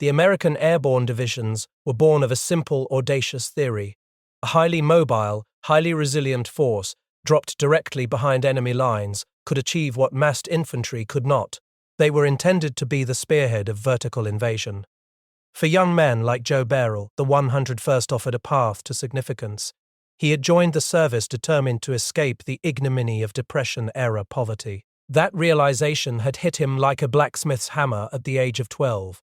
The American airborne divisions were born of a simple, audacious theory. A highly mobile, highly resilient force, dropped directly behind enemy lines, could achieve what massed infantry could not. They were intended to be the spearhead of vertical invasion. For young men like Joe Beyrle, the 101st offered a path to significance. He had joined the service determined to escape the ignominy of Depression-era poverty. That realization had hit him like a blacksmith's hammer at the age of 12.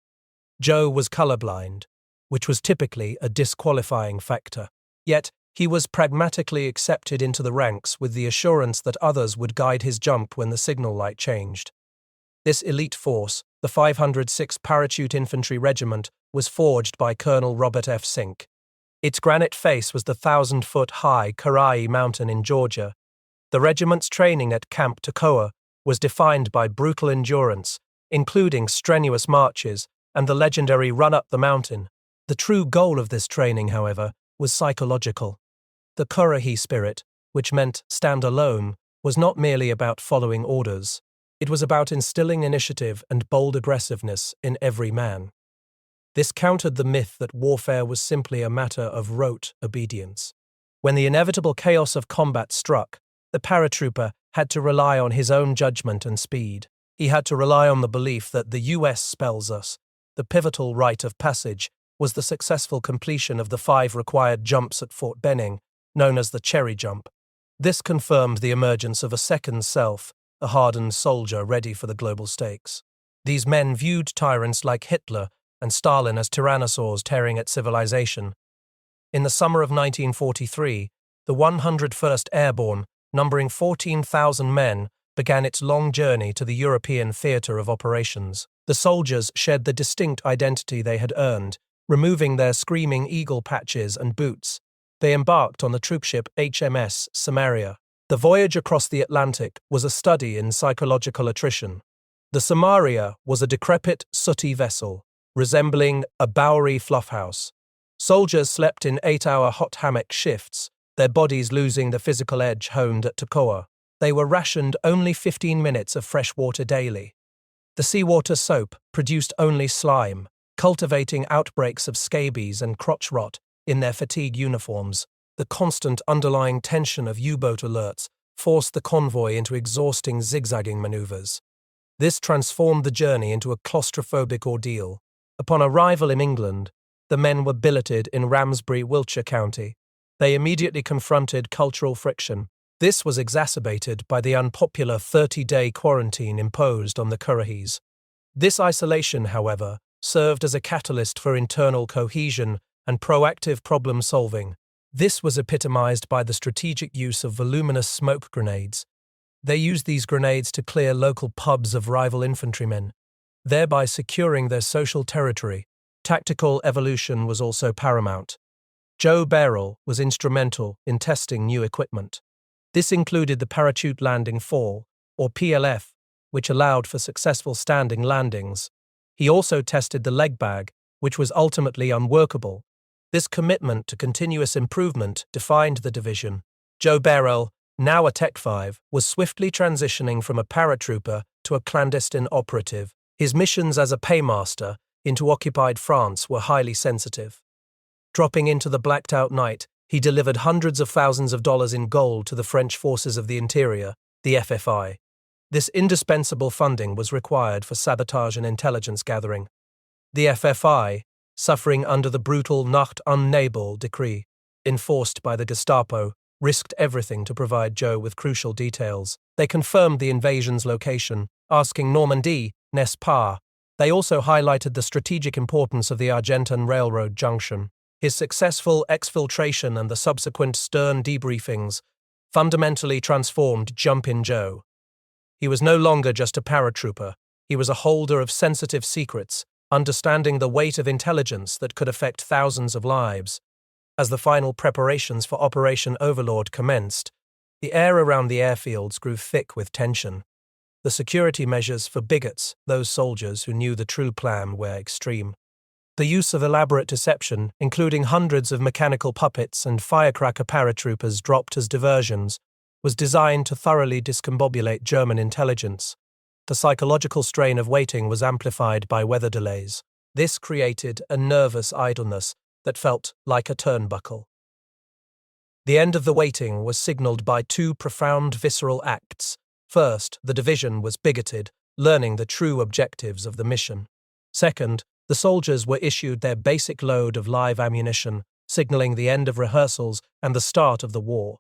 Joe was colorblind, which was typically a disqualifying factor. Yet, he was pragmatically accepted into the ranks with the assurance that others would guide his jump when the signal light changed. This elite force, the 506th Parachute Infantry Regiment, was forged by Colonel Robert F. Sink. Its granite face was the 1,000-foot-high Karai Mountain in Georgia. The regiment's training at Camp Toccoa was defined by brutal endurance, including strenuous marches and the legendary run up the mountain. The true goal of this training, however, was psychological. The Kurahi spirit, which meant stand alone, was not merely about following orders. It was about instilling initiative and bold aggressiveness in every man. This countered the myth that warfare was simply a matter of rote obedience. When the inevitable chaos of combat struck, the paratrooper had to rely on his own judgment and speed. He had to rely on the belief that the U.S. spells us. The pivotal rite of passage was the successful completion of the 5 required jumps at Fort Benning, known as the Cherry Jump. This confirmed the emergence of a second self, a hardened soldier ready for the global stakes. These men viewed tyrants like Hitler and Stalin as tyrannosaurs tearing at civilization. In the summer of 1943, the 101st Airborne, numbering 14,000 men, began its long journey to the European theater of operations. The soldiers shed the distinct identity they had earned, removing their screaming eagle patches and boots. They embarked on the troopship HMS Samaria. The voyage across the Atlantic was a study in psychological attrition. The Samaria was a decrepit, sooty vessel, resembling a Bowery fluffhouse. Soldiers slept in 8-hour hot hammock shifts, their bodies losing the physical edge honed at Toccoa. They were rationed only 15 minutes of fresh water daily. The seawater soap produced only slime, cultivating outbreaks of scabies and crotch rot in their fatigue uniforms. The constant underlying tension of U-boat alerts forced the convoy into exhausting zigzagging maneuvers. This transformed the journey into a claustrophobic ordeal. Upon arrival in England, the men were billeted in Ramsbury, Wiltshire County. They immediately confronted cultural friction. This was exacerbated by the unpopular 30-day quarantine imposed on the Kurahis. This isolation, however, served as a catalyst for internal cohesion and proactive problem-solving. This was epitomized by the strategic use of voluminous smoke grenades. They used these grenades to clear local pubs of rival infantrymen, thereby securing their social territory. Tactical evolution was also paramount. Joe Beyrle was instrumental in testing new equipment. This included the Parachute Landing Fall, or PLF, which allowed for successful standing landings. He also tested the leg bag, which was ultimately unworkable. This commitment to continuous improvement defined the division. Joe Beyrle, now a Tech 5, was swiftly transitioning from a paratrooper to a clandestine operative. His missions as a paymaster into occupied France were highly sensitive. Dropping into the blacked-out night, he delivered hundreds of thousands of dollars in gold to the French Forces of the Interior, the FFI. This indispensable funding was required for sabotage and intelligence gathering. The FFI, suffering under the brutal Nacht und Nebel decree, enforced by the Gestapo, risked everything to provide Joe with crucial details. They confirmed the invasion's location, asking Normandy, n'est-ce pas? They also highlighted the strategic importance of the Argentan Railroad junction. His successful exfiltration and the subsequent stern debriefings fundamentally transformed Jumpin' Joe. He was no longer just a paratrooper. He was a holder of sensitive secrets, understanding the weight of intelligence that could affect thousands of lives. As the final preparations for Operation Overlord commenced, the air around the airfields grew thick with tension. The security measures for bigots, those soldiers who knew the true plan, were extreme. The use of elaborate deception, including hundreds of mechanical puppets and firecracker paratroopers dropped as diversions, was designed to thoroughly discombobulate German intelligence. The psychological strain of waiting was amplified by weather delays. This created a nervous idleness that felt like a turnbuckle. The end of the waiting was signaled by two profound visceral acts. First, the division was bigoted, learning the true objectives of the mission. Second, the soldiers were issued their basic load of live ammunition, signaling the end of rehearsals and the start of the war.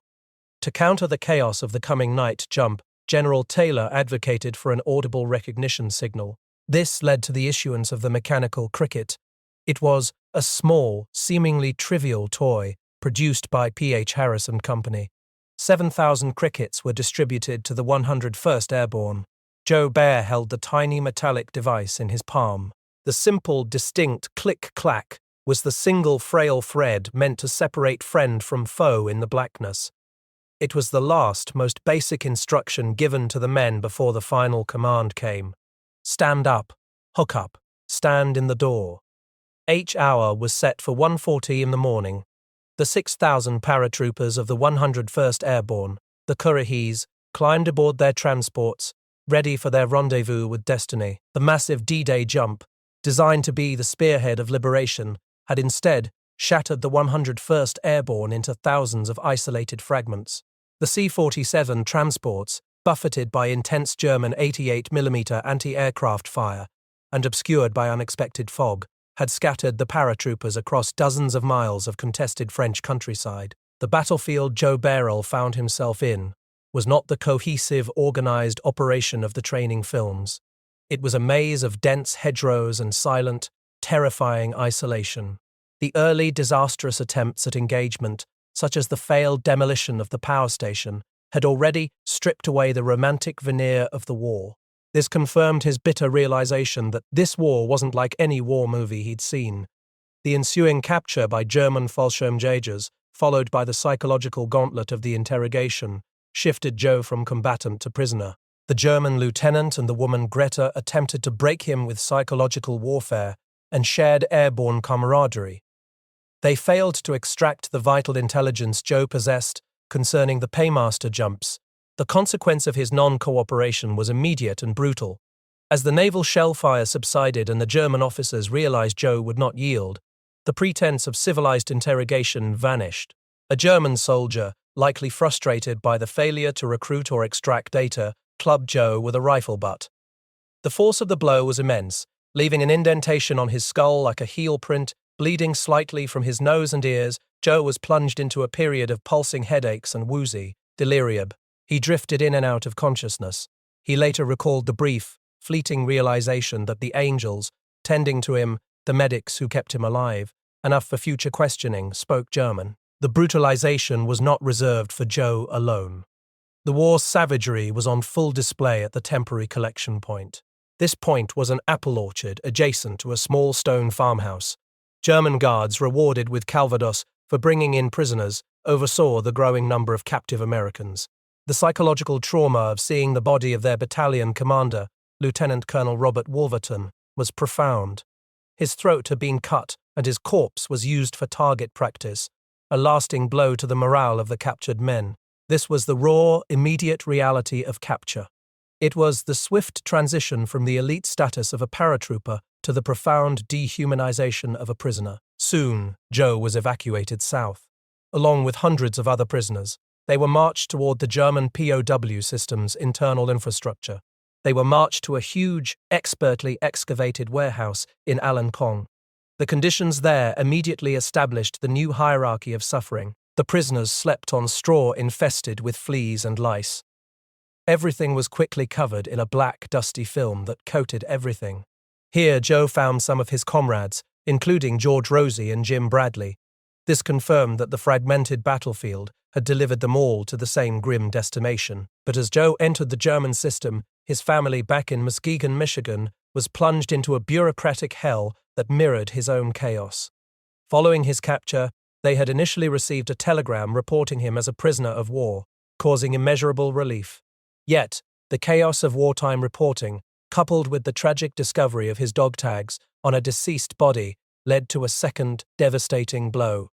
To counter the chaos of the coming night jump, General Taylor advocated for an audible recognition signal. This led to the issuance of the mechanical cricket. It was a small, seemingly trivial toy produced by P.H. Harris and Company. 7,000 crickets were distributed to the 101st Airborne. Joe Beyrle held the tiny metallic device in his palm. The simple, distinct click-clack was the single frail thread meant to separate friend from foe in the blackness. It was the last, most basic instruction given to the men before the final command came. Stand up, hook up, stand in the door. H hour was set for 1:40 in the morning. The 6,000 paratroopers of the 101st Airborne, the Currahees, climbed aboard their transports, ready for their rendezvous with destiny. The massive D-Day jump, designed to be the spearhead of liberation, had instead shattered the 101st Airborne into thousands of isolated fragments. The C-47 transports, buffeted by intense German 88mm anti-aircraft fire and obscured by unexpected fog, had scattered the paratroopers across dozens of miles of contested French countryside. The battlefield Joe Beyrle found himself in was not the cohesive, organized operation of the training films. It was a maze of dense hedgerows and silent, terrifying isolation. The early disastrous attempts at engagement, such as the failed demolition of the power station, had already stripped away the romantic veneer of the war. This confirmed his bitter realization that this war wasn't like any war movie he'd seen. The ensuing capture by German Fallschirmjägers, followed by the psychological gauntlet of the interrogation, shifted Joe from combatant to prisoner. The German lieutenant and the woman Greta attempted to break him with psychological warfare and shared airborne camaraderie. They failed to extract the vital intelligence Joe possessed concerning the paymaster jumps. The consequence of his non-cooperation was immediate and brutal. As the naval shellfire subsided and the German officers realized Joe would not yield, the pretense of civilized interrogation vanished. A German soldier, likely frustrated by the failure to recruit or extract data, clubbed Joe with a rifle butt. The force of the blow was immense, leaving an indentation on his skull like a heel print. Bleeding slightly from his nose and ears, Joe was plunged into a period of pulsing headaches and woozy delirium. He drifted in and out of consciousness. He later recalled the brief, fleeting realization that the angels, tending to him, the medics who kept him alive, enough for future questioning, spoke German. The brutalization was not reserved for Joe alone. The war's savagery was on full display at the temporary collection point. This point was an apple orchard adjacent to a small stone farmhouse. German guards, rewarded with Calvados for bringing in prisoners, oversaw the growing number of captive Americans. The psychological trauma of seeing the body of their battalion commander, Lieutenant Colonel Robert Wolverton, was profound. His throat had been cut and his corpse was used for target practice, a lasting blow to the morale of the captured men. This was the raw, immediate reality of capture. It was the swift transition from the elite status of a paratrooper to the profound dehumanization of a prisoner. Soon, Joe was evacuated south. Along with hundreds of other prisoners, they were marched toward the German POW system's internal infrastructure. They were marched to a huge, expertly excavated warehouse in Alencon. The conditions there immediately established the new hierarchy of suffering. The prisoners slept on straw infested with fleas and lice. Everything was quickly covered in a black, dusty film that coated everything. Here, Joe found some of his comrades, including George Rosie and Jim Bradley. This confirmed that the fragmented battlefield had delivered them all to the same grim destination. But as Joe entered the German system, his family back in Muskegon, Michigan, was plunged into a bureaucratic hell that mirrored his own chaos. Following his capture, they had initially received a telegram reporting him as a prisoner of war, causing immeasurable relief. Yet, the chaos of wartime reporting, coupled with the tragic discovery of his dog tags on a deceased body, led to a second devastating blow.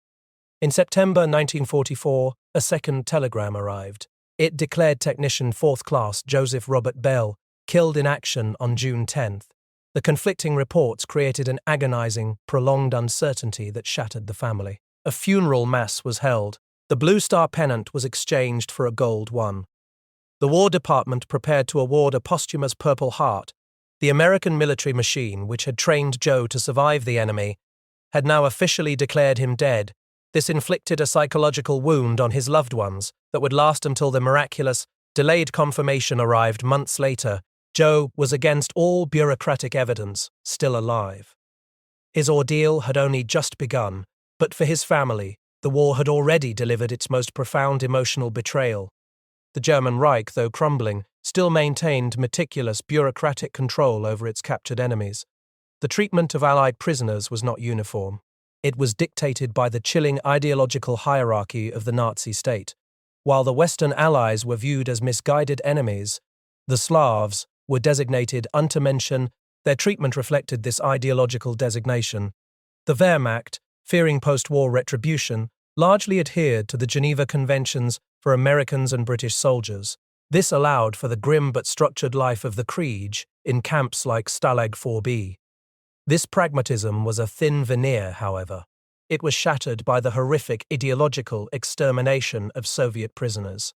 In September 1944, a second telegram arrived. It declared Technician 4th Class Joseph Robert Bell killed in action on June 10th. The conflicting reports created an agonizing, prolonged uncertainty that shattered the family. A funeral mass was held. The Blue Star pennant was exchanged for a gold one. The War Department prepared to award a posthumous Purple Heart. The American military machine, which had trained Joe to survive the enemy, had now officially declared him dead. This inflicted a psychological wound on his loved ones that would last until the miraculous, delayed confirmation arrived months later. Joe was, against all bureaucratic evidence, still alive. His ordeal had only just begun, but for his family, the war had already delivered its most profound emotional betrayal. The German Reich, though crumbling, still maintained meticulous bureaucratic control over its captured enemies. The treatment of Allied prisoners was not uniform. It was dictated by the chilling ideological hierarchy of the Nazi state. While the Western Allies were viewed as misguided enemies, the Slavs were designated untermenschen. Their treatment reflected this ideological designation. The Wehrmacht, fearing post-war retribution, largely adhered to the Geneva Conventions for Americans and British soldiers. This allowed for the grim but structured life of the Krieg in camps like Stalag 4B. This pragmatism was a thin veneer, however. It was shattered by the horrific ideological extermination of Soviet prisoners.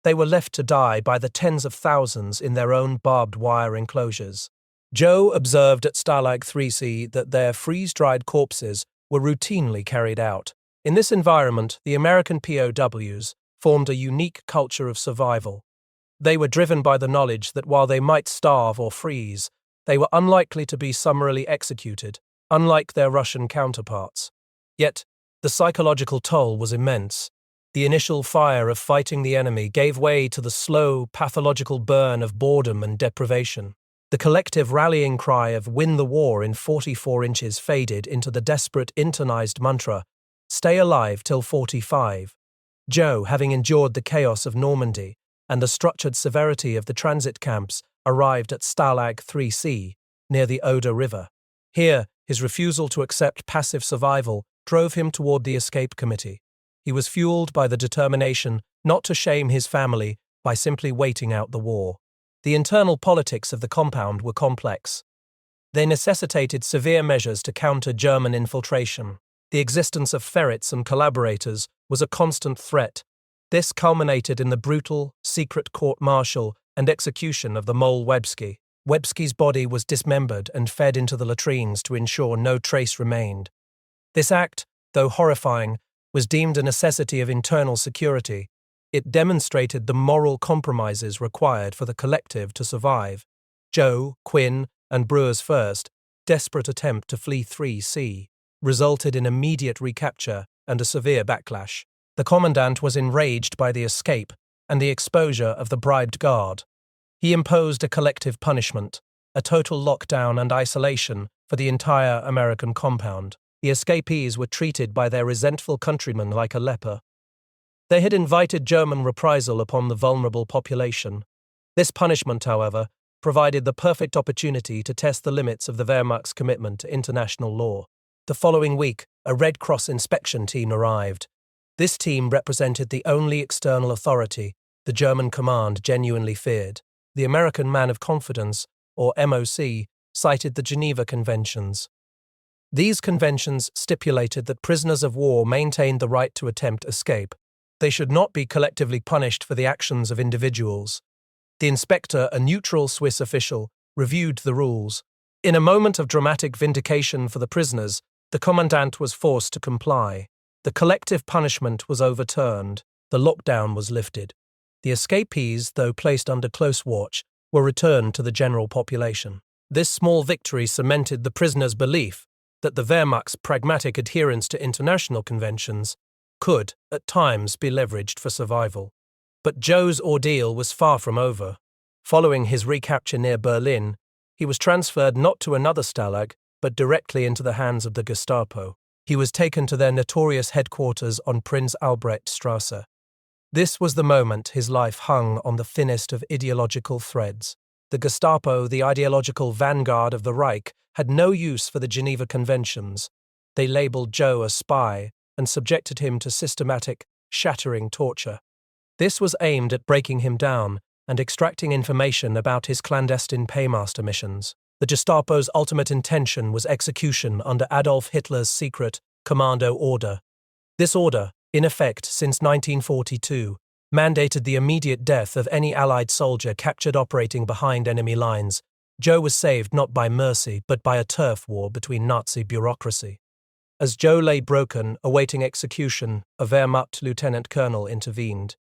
They were left to die by the tens of thousands in their own barbed wire enclosures. Joe observed at Stalag 3C that their freeze-dried corpses were routinely carried out. In this environment, the American POWs formed a unique culture of survival. They were driven by the knowledge that while they might starve or freeze, they were unlikely to be summarily executed, unlike their Russian counterparts. Yet, the psychological toll was immense. The initial fire of fighting the enemy gave way to the slow, pathological burn of boredom and deprivation. The collective rallying cry of "win the war in 44 inches" faded into the desperate internalized mantra, "stay alive till 45." Joe, having endured the chaos of Normandy and the structured severity of the transit camps, arrived at Stalag 3C, near the Oder River. Here, his refusal to accept passive survival drove him toward the escape committee. He was fueled by the determination not to shame his family by simply waiting out the war. The internal politics of the compound were complex. They necessitated severe measures to counter German infiltration. The existence of ferrets and collaborators was a constant threat. This culminated in the brutal, secret court-martial and execution of the mole Webski. Webski's body was dismembered and fed into the latrines to ensure no trace remained. This act, though horrifying, was deemed a necessity of internal security. It demonstrated the moral compromises required for the collective to survive. Joe, Quinn, and Brewer's first, desperate attempt to flee 3C resulted in immediate recapture and a severe backlash. The commandant was enraged by the escape and the exposure of the bribed guard. He imposed a collective punishment, a total lockdown and isolation for the entire American compound. The escapees were treated by their resentful countrymen like a leper. They had invited German reprisal upon the vulnerable population. This punishment, however, provided the perfect opportunity to test the limits of the Wehrmacht's commitment to international law. The following week, a Red Cross inspection team arrived. This team represented the only external authority the German command genuinely feared. The American Man of Confidence, or MOC, cited the Geneva Conventions. These conventions stipulated that prisoners of war maintained the right to attempt escape. They should not be collectively punished for the actions of individuals. The inspector, a neutral Swiss official, reviewed the rules. In a moment of dramatic vindication for the prisoners, the commandant was forced to comply. The collective punishment was overturned. The lockdown was lifted. The escapees, though placed under close watch, were returned to the general population. This small victory cemented the prisoners' belief that the Wehrmacht's pragmatic adherence to international conventions could, at times, be leveraged for survival. But Joe's ordeal was far from over. Following his recapture near Berlin, he was transferred not to another stalag, but directly into the hands of the Gestapo. He was taken to their notorious headquarters on Prinz Albrecht Strasse. This was the moment his life hung on the thinnest of ideological threads. The Gestapo, the ideological vanguard of the Reich, had no use for the Geneva Conventions. They labeled Joe a spy and subjected him to systematic, shattering torture. This was aimed at breaking him down and extracting information about his clandestine paymaster missions. The Gestapo's ultimate intention was execution under Adolf Hitler's secret Commando Order. This order, in effect since 1942, mandated the immediate death of any Allied soldier captured operating behind enemy lines. Joe was saved not by mercy but by a turf war between Nazi bureaucracy. As Joe lay broken, awaiting execution, a Wehrmacht lieutenant colonel intervened.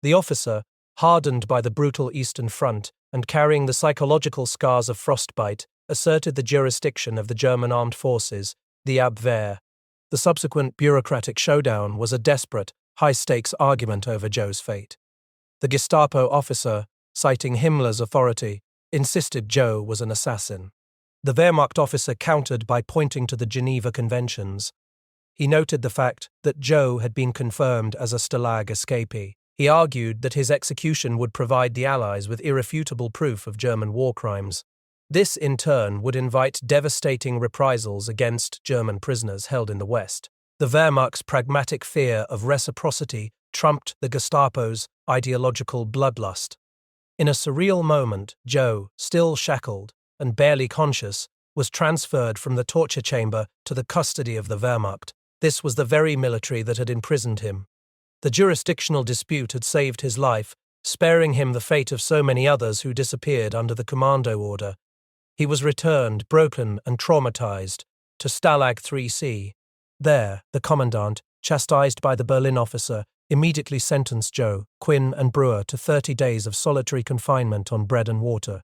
The officer, hardened by the brutal Eastern Front and carrying the psychological scars of frostbite, asserted the jurisdiction of the German armed forces, the Abwehr. The subsequent bureaucratic showdown was a desperate, high-stakes argument over Joe's fate. The Gestapo officer, citing Himmler's authority, insisted Joe was an assassin. The Wehrmacht officer countered by pointing to the Geneva Conventions. He noted the fact that Joe had been confirmed as a Stalag escapee. He argued that his execution would provide the Allies with irrefutable proof of German war crimes. This, in turn, would invite devastating reprisals against German prisoners held in the West. The Wehrmacht's pragmatic fear of reciprocity trumped the Gestapo's ideological bloodlust. In a surreal moment, Joe, still shackled and barely conscious, was transferred from the torture chamber to the custody of the Wehrmacht. This was the very military that had imprisoned him. The jurisdictional dispute had saved his life, sparing him the fate of so many others who disappeared under the Commando Order. He was returned, broken and traumatized, to Stalag 3C. There, the commandant, chastised by the Berlin officer, immediately sentenced Joe, Quinn and Brewer to 30 days of solitary confinement on bread and water.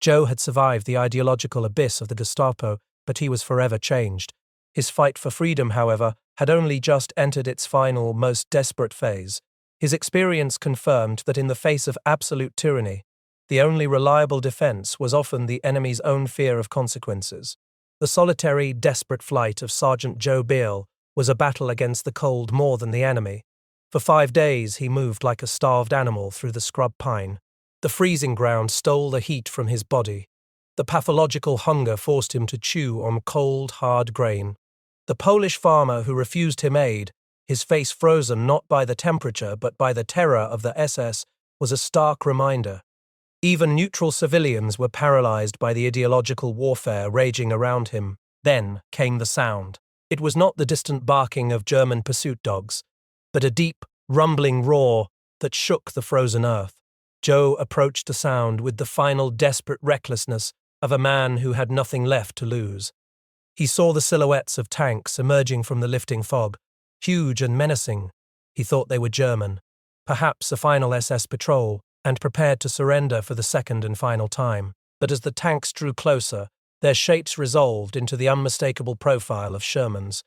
Joe had survived the ideological abyss of the Gestapo, but he was forever changed. His fight for freedom, however, had only just entered its final, most desperate phase. His experience confirmed that in the face of absolute tyranny, the only reliable defense was often the enemy's own fear of consequences. The solitary, desperate flight of Sergeant Joe Beyrle was a battle against the cold more than the enemy. For 5 days he moved like a starved animal through the scrub pine. The freezing ground stole the heat from his body. The pathological hunger forced him to chew on cold, hard grain. The Polish farmer who refused him aid, his face frozen not by the temperature but by the terror of the SS, was a stark reminder. Even neutral civilians were paralyzed by the ideological warfare raging around him. Then came the sound. It was not the distant barking of German pursuit dogs, but a deep, rumbling roar that shook the frozen earth. Joe approached the sound with the final desperate recklessness of a man who had nothing left to lose. He saw the silhouettes of tanks emerging from the lifting fog, huge and menacing. He thought they were German, perhaps a final SS patrol, and prepared to surrender for the second and final time. But as the tanks drew closer, their shapes resolved into the unmistakable profile of Shermans.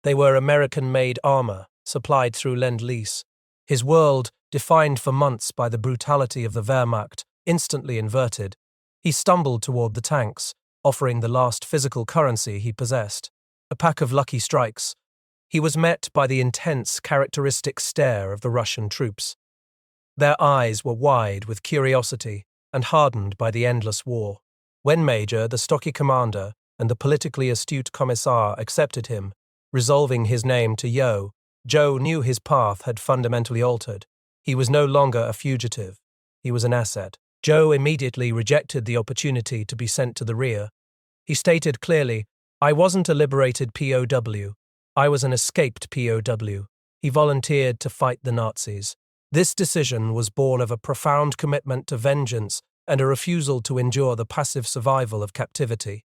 They were American-made armor, supplied through Lend-Lease. His world, defined for months by the brutality of the Wehrmacht, instantly inverted. He stumbled toward the tanks, offering the last physical currency he possessed, a pack of lucky strikes. He was met by the intense, characteristic stare of the Russian troops. Their eyes were wide with curiosity and hardened by the endless war. When Major, the stocky commander, and the politically astute commissar accepted him, resolving his name to Yo, Joe knew his path had fundamentally altered. He was no longer a fugitive. He was an asset. Joe immediately rejected the opportunity to be sent to the rear. He stated clearly, "I wasn't a liberated POW. I was an escaped POW." He volunteered to fight the Nazis. This decision was born of a profound commitment to vengeance and a refusal to endure the passive survival of captivity.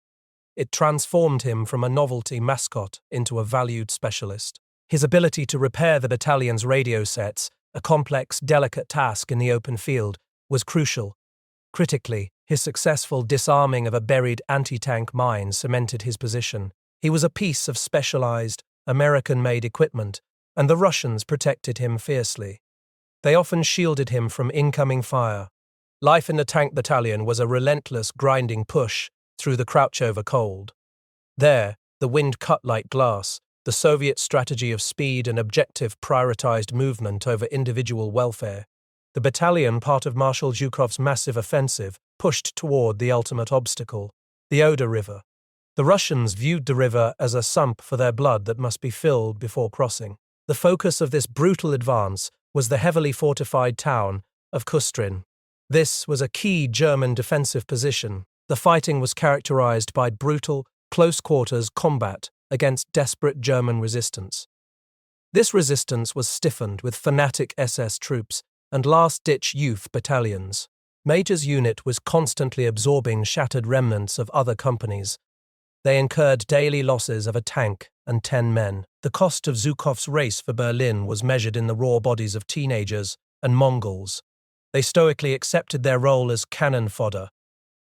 It transformed him from a novelty mascot into a valued specialist. His ability to repair the battalion's radio sets, a complex, delicate task in the open field, was crucial. Critically, his successful disarming of a buried anti-tank mine cemented his position. He was a piece of specialized, American-made equipment, and the Russians protected him fiercely. They often shielded him from incoming fire. Life in the tank battalion was a relentless, grinding push through the crouch-over cold. There, the wind cut like glass. The Soviet strategy of speed and objective prioritized movement over individual welfare. The battalion, part of Marshal Zhukov's massive offensive, pushed toward the ultimate obstacle, the Oder River. The Russians viewed the river as a sump for their blood that must be filled before crossing. The focus of this brutal advance was the heavily fortified town of Kustrin. This was a key German defensive position, The fighting was characterized by brutal, close-quarters combat against desperate German resistance. This resistance was stiffened with fanatic SS troops and last-ditch youth battalions. Major's unit was constantly absorbing shattered remnants of other companies. They incurred daily losses of a tank and 10 men. The cost of Zhukov's race for Berlin was measured in the raw bodies of teenagers and Mongols. They stoically accepted their role as cannon fodder.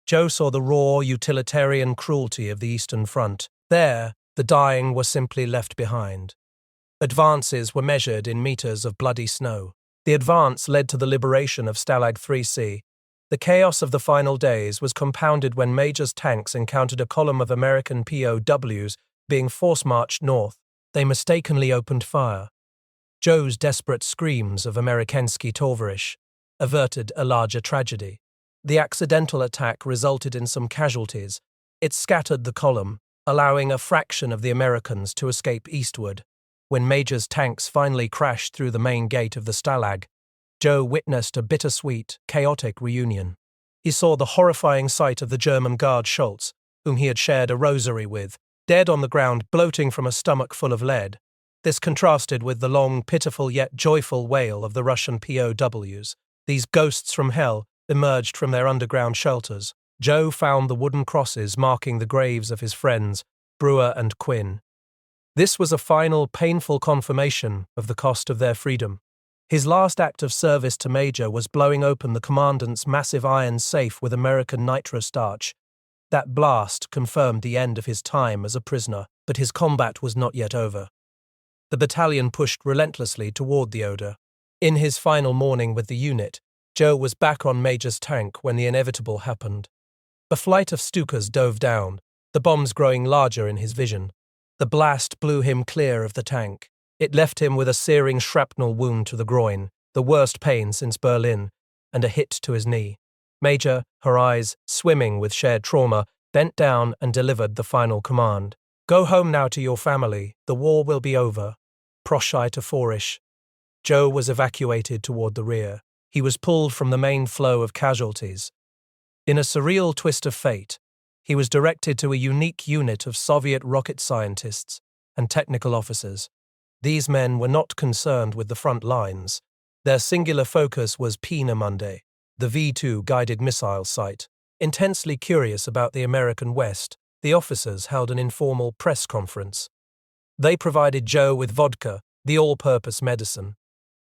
Joe saw the raw, utilitarian cruelty of the Eastern Front. There, the dying were simply left behind. Advances were measured in meters of bloody snow. The advance led to the liberation of Stalag 3C. The chaos of the final days was compounded when Major's tanks encountered a column of American POWs being force-marched north. They mistakenly opened fire. Joe's desperate screams of Amerikansky Tovarish averted a larger tragedy. The accidental attack resulted in some casualties. It scattered the column, allowing a fraction of the Americans to escape eastward. When Major's tanks finally crashed through the main gate of the Stalag, Joe witnessed a bittersweet, chaotic reunion. He saw the horrifying sight of the German guard Schultz, whom he had shared a rosary with, dead on the ground, bloating from a stomach full of lead. This contrasted with the long, pitiful yet joyful wail of the Russian POWs. These ghosts from hell emerged from their underground shelters. Joe found the wooden crosses marking the graves of his friends, Brewer and Quinn. This was a final, painful confirmation of the cost of their freedom. His last act of service to Major was blowing open the commandant's massive iron safe with American nitro starch. That blast confirmed the end of his time as a prisoner, but his combat was not yet over. The battalion pushed relentlessly toward the Oder. In his final morning with the unit, Joe was back on Major's tank when the inevitable happened. A flight of Stukas dove down, the bombs growing larger in his vision. The blast blew him clear of the tank. It left him with a searing shrapnel wound to the groin, the worst pain since Berlin, and a hit to his knee. Major, her eyes swimming with shared trauma, bent down and delivered the final command. "Go home now to your family. The war will be over." Proshai to Forish. Joe was evacuated toward the rear. He was pulled from the main flow of casualties. In a surreal twist of fate, he was directed to a unique unit of Soviet rocket scientists and technical officers. These men were not concerned with the front lines. Their singular focus was Peenemünde, the V-2 guided missile site. Intensely curious about the American West, the officers held an informal press conference. They provided Joe with vodka, the all-purpose medicine.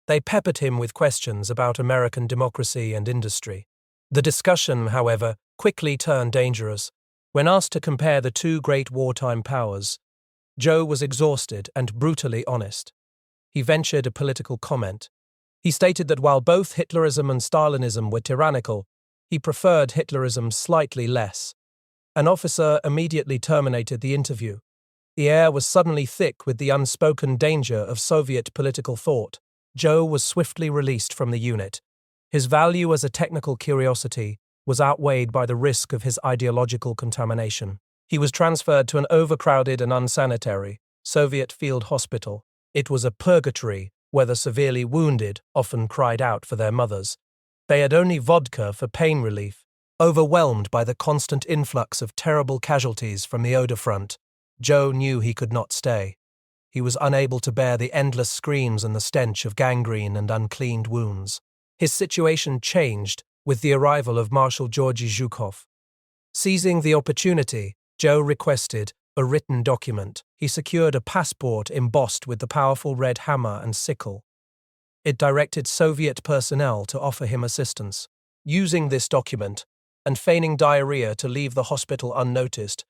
They peppered him with questions about American democracy and industry. The discussion, however, quickly turned dangerous. When asked to compare the two great wartime powers, Joe was exhausted and brutally honest. He ventured a political comment. He stated that while both Hitlerism and Stalinism were tyrannical, he preferred Hitlerism slightly less. An officer immediately terminated the interview. The air was suddenly thick with the unspoken danger of Soviet political thought. Joe was swiftly released from the unit. His value as a technical curiosity was outweighed by the risk of his ideological contamination. He was transferred to an overcrowded and unsanitary Soviet field hospital. It was a purgatory where the severely wounded often cried out for their mothers. They had only vodka for pain relief. Overwhelmed by the constant influx of terrible casualties from the Oder front, Joe knew he could not stay. He was unable to bear the endless screams and the stench of gangrene and uncleaned wounds. His situation changed with the arrival of Marshal Georgy Zhukov. Seizing the opportunity, Joe requested a written document. He secured a passport embossed with the powerful red hammer and sickle. It directed Soviet personnel to offer him assistance. Using this document, and feigning diarrhea to leave the hospital unnoticed,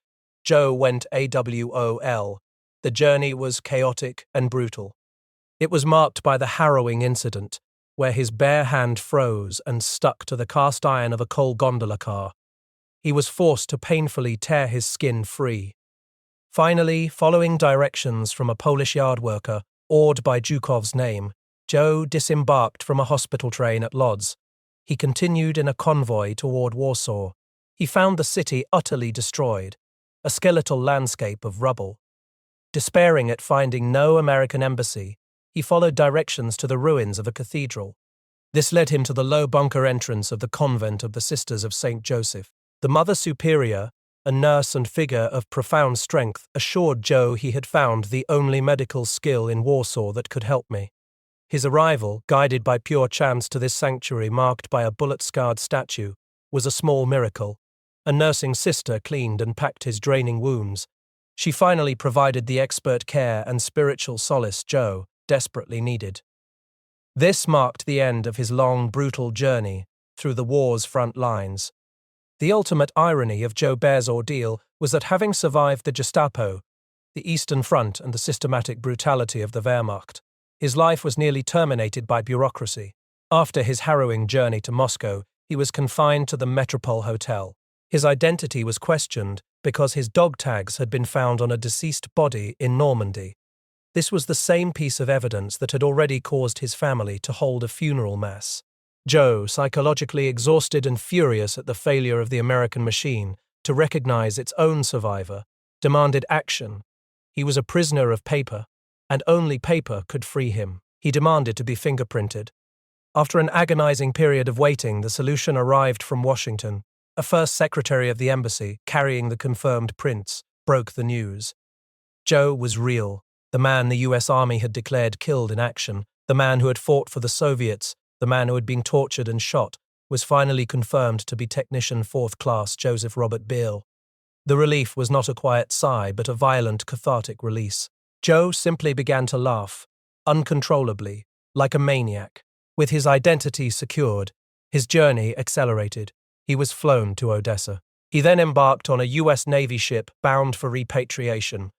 Joe went AWOL. The journey was chaotic and brutal. It was marked by the harrowing incident, where his bare hand froze and stuck to the cast iron of a coal gondola car. He was forced to painfully tear his skin free. Finally, following directions from a Polish yard worker, awed by Zhukov's name, Joe disembarked from a hospital train at Lodz. He continued in a convoy toward Warsaw. He found the city utterly destroyed, a skeletal landscape of rubble. Despairing at finding no American embassy, he followed directions to the ruins of a cathedral. This led him to the low bunker entrance of the convent of the Sisters of St. Joseph. The Mother Superior, a nurse and figure of profound strength, assured Joe he had found the only medical skill in Warsaw that could help me. His arrival, guided by pure chance to this sanctuary marked by a bullet-scarred statue, was a small miracle. A nursing sister cleaned and packed his draining wounds. She finally provided the expert care and spiritual solace Joe desperately needed. This marked the end of his long, brutal journey through the war's front lines. The ultimate irony of Joe Beyrle's ordeal was that, having survived the Gestapo, the Eastern Front, and the systematic brutality of the Wehrmacht, his life was nearly terminated by bureaucracy. After his harrowing journey to Moscow, he was confined to the Metropole Hotel. His identity was questioned because his dog tags had been found on a deceased body in Normandy. This was the same piece of evidence that had already caused his family to hold a funeral mass. Joe, psychologically exhausted and furious at the failure of the American machine to recognize its own survivor, demanded action. He was a prisoner of paper, and only paper could free him. He demanded to be fingerprinted. After an agonizing period of waiting, the solution arrived from Washington. A first secretary of the embassy, carrying the confirmed prints, broke the news. Joe was real, the man the US Army had declared killed in action, the man who had fought for the Soviets, the man who had been tortured and shot, was finally confirmed to be Technician 4th Class Joseph Robert Beyrle. The relief was not a quiet sigh, but a violent, cathartic release. Joe simply began to laugh, uncontrollably, like a maniac. With his identity secured, his journey accelerated. He was flown to Odessa. He then embarked on a US Navy ship bound for repatriation.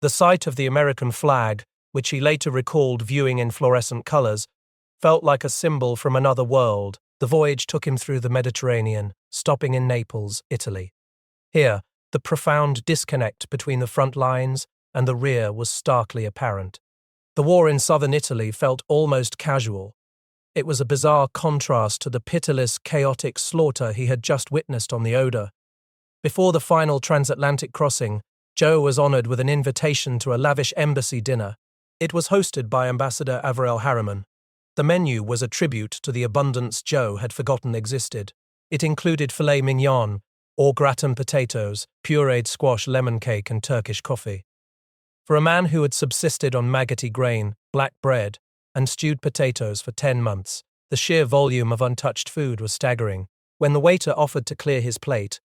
The sight of the American flag, which he later recalled viewing in fluorescent colors, felt like a symbol from another world. The voyage took him through the Mediterranean, stopping in Naples, Italy. Here, the profound disconnect between the front lines and the rear was starkly apparent. The war in southern Italy felt almost casual. It was a bizarre contrast to the pitiless, chaotic slaughter he had just witnessed on the Oder. Before the final transatlantic crossing, Joe was honored with an invitation to a lavish embassy dinner. It was hosted by Ambassador Averell Harriman. The menu was a tribute to the abundance Joe had forgotten existed. It included filet mignon, au gratin potatoes, pureed squash lemon cake, and Turkish coffee. For a man who had subsisted on maggoty grain, black bread, and stewed potatoes for 10 months, the sheer volume of untouched food was staggering. When the waiter offered to clear his plate,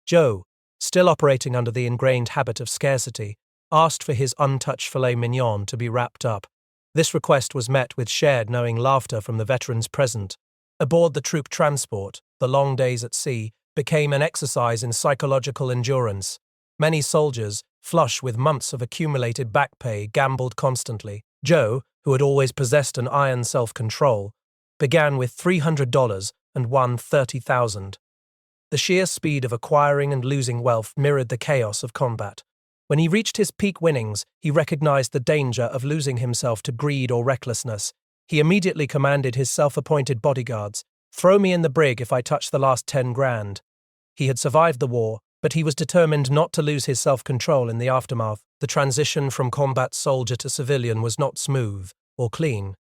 Joe, still operating under the ingrained habit of scarcity, asked for his untouched filet mignon to be wrapped up. This request was met with shared knowing laughter from the veterans present. Aboard the troop transport, the long days at sea became an exercise in psychological endurance. Many soldiers, flush with months of accumulated back pay, gambled constantly. Joe, who had always possessed an iron self-control, began with $300 and won $30,000. The sheer speed of acquiring and losing wealth mirrored the chaos of combat. When he reached his peak winnings, he recognized the danger of losing himself to greed or recklessness. He immediately commanded his self-appointed bodyguards, "Throw me in the brig if I touch the last 10 grand." He had survived the war, but he was determined not to lose his self-control in the aftermath. The transition from combat soldier to civilian was not smooth or clean.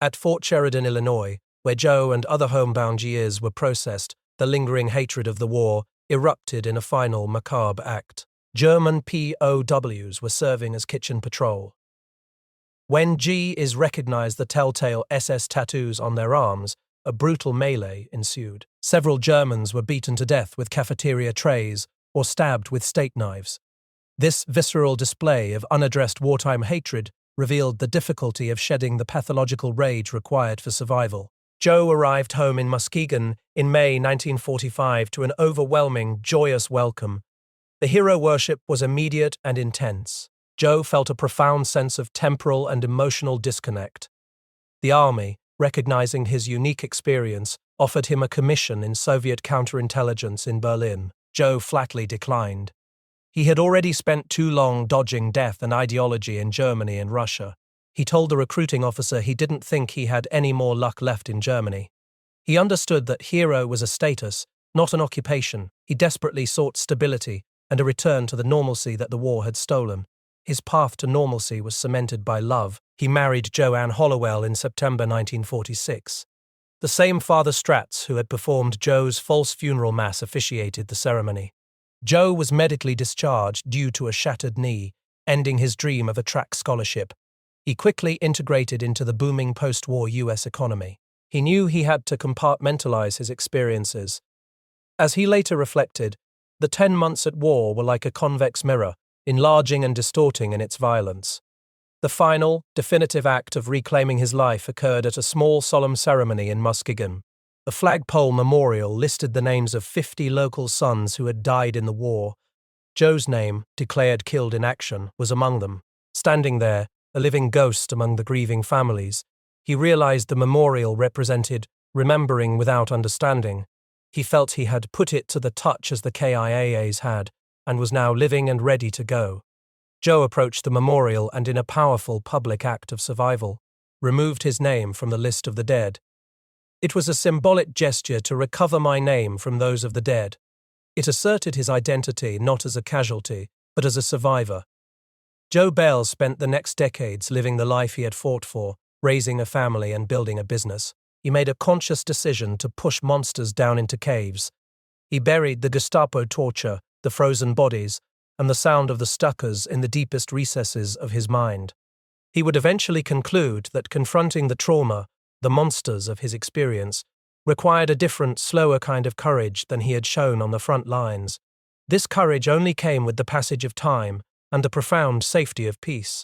At Fort Sheridan, Illinois, where Joe and other homebound GIs were processed, the lingering hatred of the war erupted in a final macabre act. German POWs were serving as kitchen patrol. When GIs recognized the telltale SS tattoos on their arms, a brutal melee ensued. Several Germans were beaten to death with cafeteria trays or stabbed with steak knives. This visceral display of unaddressed wartime hatred revealed the difficulty of shedding the pathological rage required for survival. Joe arrived home in Muskegon in May 1945 to an overwhelming, joyous welcome. The hero worship was immediate and intense. Joe felt a profound sense of temporal and emotional disconnect. The Army, recognizing his unique experience, offered him a commission in Soviet counterintelligence in Berlin. Joe flatly declined. He had already spent too long dodging death and ideology in Germany and Russia. He told the recruiting officer he didn't think he had any more luck left in Germany. He understood that hero was a status, not an occupation. He desperately sought stability and a return to the normalcy that the war had stolen. His path to normalcy was cemented by love. He married Joanne Hollowell in September 1946. The same Father Stratz who had performed Joe's false funeral mass officiated the ceremony. Joe was medically discharged due to a shattered knee, ending his dream of a track scholarship. He quickly integrated into the booming post-war U.S. economy. He knew he had to compartmentalize his experiences. As he later reflected, the 10 months at war were like a convex mirror, enlarging and distorting in its violence. The final, definitive act of reclaiming his life occurred at a small solemn ceremony in Muskegon. The flagpole memorial listed the names of 50 local sons who had died in the war. Joe's name, declared killed in action, was among them. Standing there, a living ghost among the grieving families, he realized the memorial represented remembering without understanding. He felt he had put it to the touch as the KIAs had, and was now living and ready to go. Joe approached the memorial and, in a powerful public act of survival, removed his name from the list of the dead. It was a symbolic gesture to recover my name from those of the dead. It asserted his identity not as a casualty, but as a survivor. Joe Beyrle spent the next decades living the life he had fought for, raising a family and building a business. He made a conscious decision to push monsters down into caves. He buried the Gestapo torture, the frozen bodies, and the sound of the Stuckers in the deepest recesses of his mind. He would eventually conclude that confronting the trauma, the monsters of his experience, required a different, slower kind of courage than he had shown on the front lines. This courage only came with the passage of time and the profound safety of peace.